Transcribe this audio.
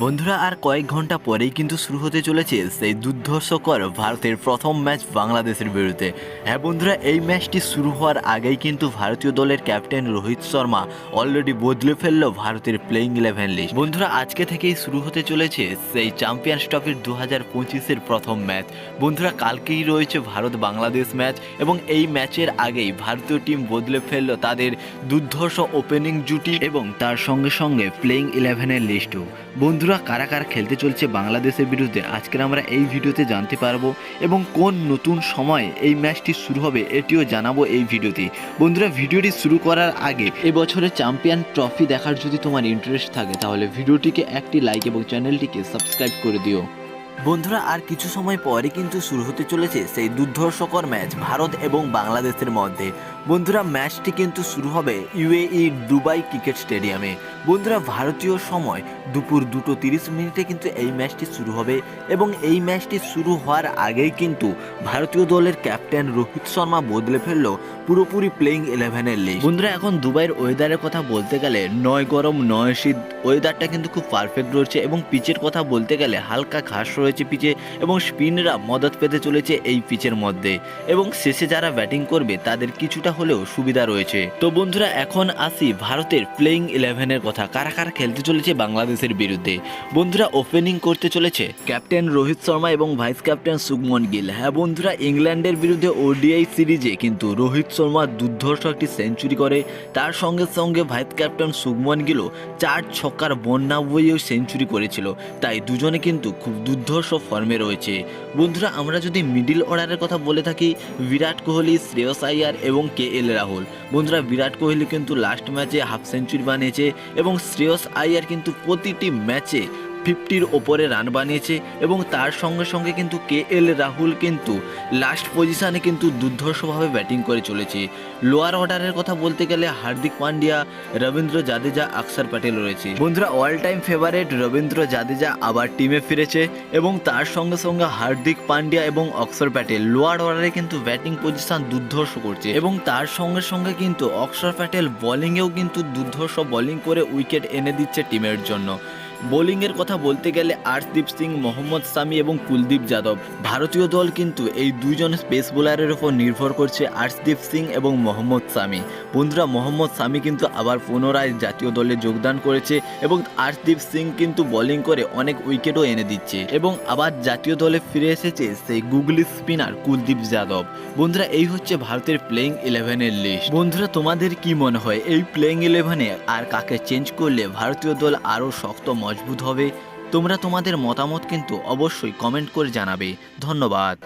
বন্ধুরা আর কয়েক ঘন্টা পরেই কিন্তু শুরু হতে চলেছে সেই দুর্ধর্ষকর ভারতের প্রথম ম্যাচ বাংলাদেশের বিরুদ্ধে। হ্যাঁ বন্ধুরা, এই ম্যাচটি শুরু হওয়ার আগেই কিন্তু ভারতীয় দলের ক্যাপ্টেন রোহিত শর্মা অলরেডি বদলে ফেললো ভারতের প্লেইং 11 লিস্ট। বন্ধুরা, আজকে থেকেই শুরু হতে চলেছে সেই চ্যাম্পিয়ন্স ট্রফির 2025-এর প্রথম ম্যাচ। বন্ধুরা, কালকেই রয়েছে ভারত বাংলাদেশ ম্যাচ এবং এই ম্যাচের আগেই ভারতীয় টিম বদলে ফেললো তাদের দুর্ধর্ষ ওপেনিং জুটি এবং তার সঙ্গে সঙ্গে প্লেইং 11-এর লিস্টও। বন্ধুরা, কারা কারা খেলতে চলছে বাংলাদেশের বিরুদ্ধে আজকের আমরা এই ভিডিওতে জানতে পারবো এবং কোন নতুন সময়ে এই ম্যাচটি শুরু হবে এটিও জানাবো এই ভিডিওতে। বন্ধুরা, ভিডিওটি শুরু করার আগে এবছরের চ্যাম্পিয়ন ট্রফি দেখার যদি তোমার ইন্টারেস্ট থাকে তাহলে ভিডিওটিকে একটি লাইক এবং চ্যানেলটিকে সাবস্ক্রাইব করে দিও। বন্ধুরা, আর কিছু সময় পরে কিন্তু শুরু হতে চলেছে সেই দুর্ধর্ষকর ম্যাচ ভারত এবং বাংলাদেশের মধ্যে। বন্ধুরা, ম্যাচটি কিন্তু শুরু হবে ইউএই দুবাই ক্রিকেট স্টেডিয়ামে। বন্ধুরা, ভারতীয় সময় দুপুর 2:30 কিন্তু এই ম্যাচটি শুরু হবে এবং এই ম্যাচটি শুরু হওয়ার আগেই কিন্তু ভারতীয় দলের ক্যাপ্টেন রোহিত শর্মা বদলে ফেললো পুরোপুরি প্লেইং 11-এর লিস্ট। বন্ধুরা, এখন দুবাইয়ের ওয়েদারের কথা বলতে গেলে নয় গরম নয় শীত, ওয়েদারটা কিন্তু খুব পারফেক্ট রয়েছে এবং পিচের কথা বলতে গেলে হালকা ঘাস রয়েছে পিচে এবং স্পিনরা মদত পেতে চলেছে এই পিচের মধ্যে এবং শেষে যারা ব্যাটিং করবে তাদের কিছুটা হলেও সুবিধা রয়েছে। তো বন্ধুরা, এখন আসি ভারতের প্লেইং 11-এর কথা। কারা কারা খেলতে চলেছে বাংলাদেশের বিরুদ্ধে। বন্ধুরা, ওপেনিং করতে চলেছে ক্যাপ্টেন রোহিত শর্মা এবং ভাইস ক্যাপ্টেন শুভমন গিল। হ্যাঁ বন্ধুরা, ইংল্যান্ডের বিরুদ্ধে ওডিআই সিরিজে কিন্তু রোহিত শর্মা দুর্ধর্ষ একটি সেঞ্চুরি করে, তার সঙ্গে সঙ্গে ভাইস ক্যাপ্টেন শুভমন গিলও 4 ছক্কার বন্যা বইয়েও সেঞ্চুরি করেছিল, তাই দুজনে কিন্তু খুব দুর্ধর্ষ ফর্মে রয়েছে। বন্ধুরা, আমরা যদি মিডিল অর্ডারের কথা বলে থাকি বিরাট কোহলি, শ্রেয়স আইয়ার এবং KL রাহুল। বন্ধুরা, বিরাট কোহলি কিন্তু লাস্ট ম্যাচে হাফ সেঞ্চুরি বানিয়েছে এবং শ্রেয়স আইয়ার কিন্তু প্রতিটি ম্যাচে 50-র ওপরে রান বানিয়েছে এবং তার সঙ্গে সঙ্গে কিন্তু KL রাহুল কিন্তু লাস্ট পজিশনে কিন্তু দুর্ধর্ষভাবে ব্যাটিং করে চলেছে। লোয়ার অর্ডারের কথা বলতে গেলে হার্দিক পান্ডিয়া, রবীন্দ্র জাদেজা, অক্ষর প্যাটেল রয়েছে। বন্ধুরা, all time favourite Rabindra Jadeja আবার টিমে ফিরেছে এবং তার সঙ্গে সঙ্গে হার্দিক পান্ডিয়া এবং অক্ষর প্যাটেল লোয়ার অর্ডারে কিন্তু ব্যাটিং পজিশন দুর্ধর্ষ করছে এবং তার সঙ্গে সঙ্গে কিন্তু অক্ষর প্যাটেল বোলিংয়েও কিন্তু দুর্ধর্ষ বোলিং করে উইকেট এনে দিচ্ছে টিমের জন্য। বোলিংয়ের কথা বলতে গেলে আর্শদীপ সিং, মোহাম্মদ শামি এবং কুলদীপ যাদব। ভারতীয় দল কিন্তু এই দুইজন স্পেস বোলারের ওপর নির্ভর করছে, আর্শদীপ সিং এবং মোহাম্মদ শামি। বন্ধুরা, মোহাম্মদ শামি কিন্তু আবার পুনরায় জাতীয় দলে যোগদান করেছে এবং আর্শদীপ সিং কিন্তু বোলিং করে অনেক উইকেটও এনে দিচ্ছে এবং আবার জাতীয় দলে ফিরে এসেছে সেই গুগলি স্পিনার কুলদীপ যাদব। বন্ধুরা, এই হচ্ছে ভারতের প্লেইং 11-এর লিস্ট। বন্ধুরা, তোমাদের কি মনে হয় এই প্লেইং 11-এ আর কাকে চেঞ্জ করলে ভারতীয় দল আরও শক্ত মজবুত হবে? তোমরা তোমাদের মতামত কিন্তু অবশ্যই কমেন্ট করে জানাবে। ধন্যবাদ।